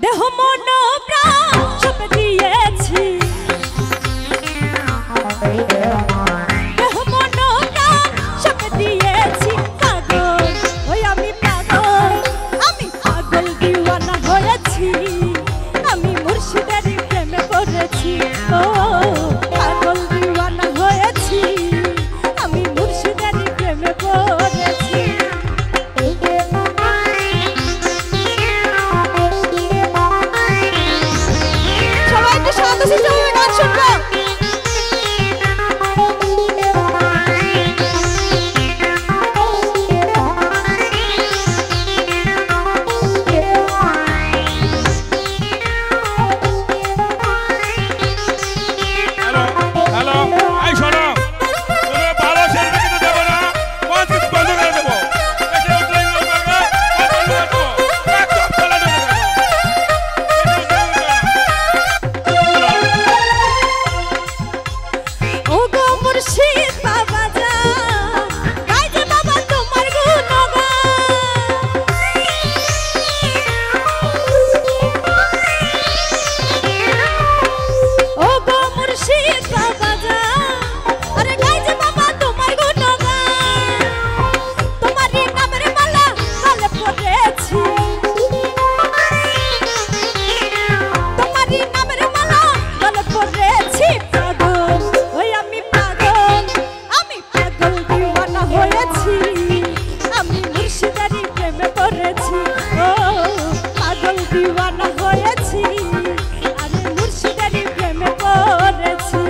দেহ মন প্রাণ সব দিয়েছি, দেহ মন প্রাণ সব দিয়েছি। পাগল ওই আমি পাগল, আমি পাগল দিওয়ানা হয়েছি, আমি মুর্শিদের প্রেমে পড়েছি। ও পাগল দিওয়ানা হয়েছি, আমি মুর্শিদের প্রেমে পড়েছি। সবাই একটু শান্তশিষ্টভাবে গান শুনবো। দিওয়ানা হয়েছি, আমি মুর্শিদারি প্রেমে পড়েছি।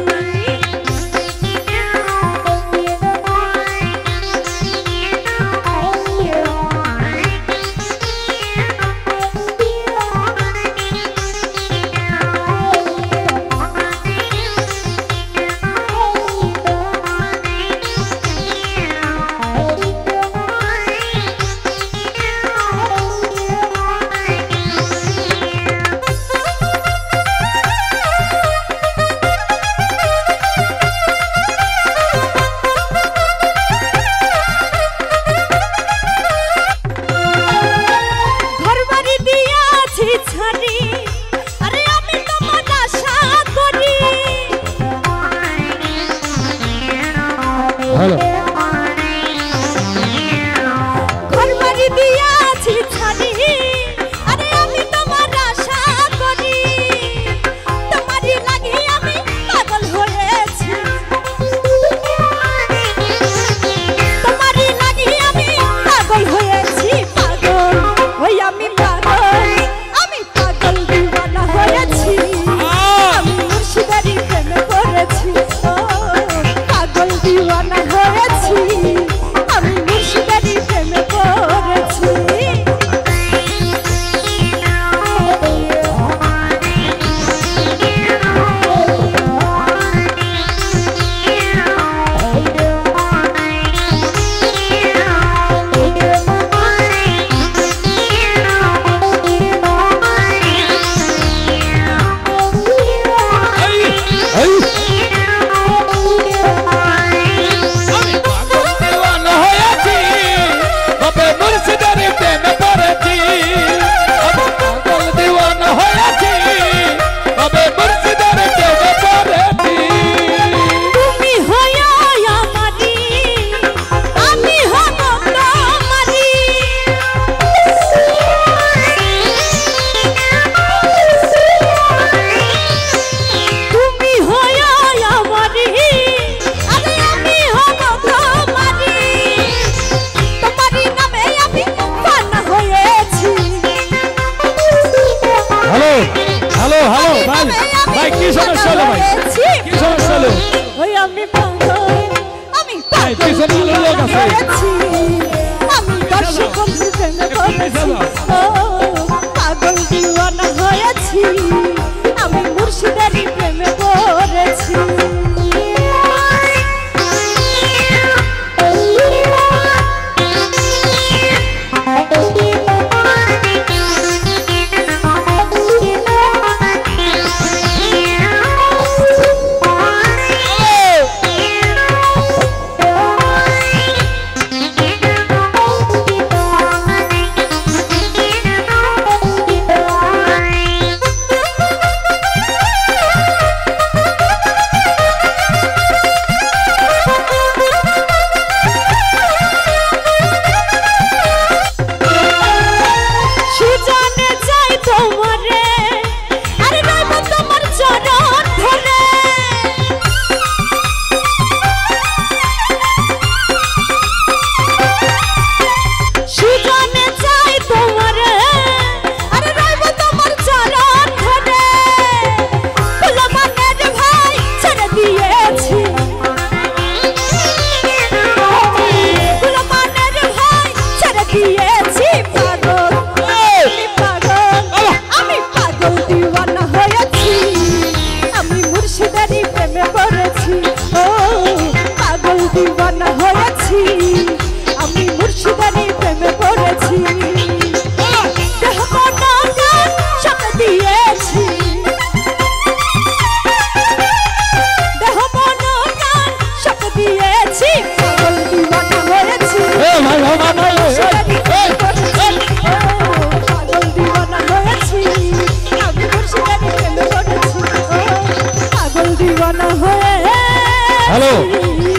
হ্যালো ঘরবাড়ি দিয়াছি ছাড়ি, আরে আমি তোমার আশা করি, তোমারই লাগি আমি পাগল হয়েছি, তোমারই লাগি আমি পাগল হয়েছি। পাগল ওই আমি পাগল, আমি পাগল।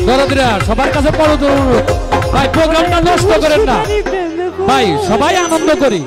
দরদিরা সবার কাছে বড় অনুরোধ ভাই প্রোগ্রামটা নষ্ট করেন না ভাই, সবাই আনন্দ করি।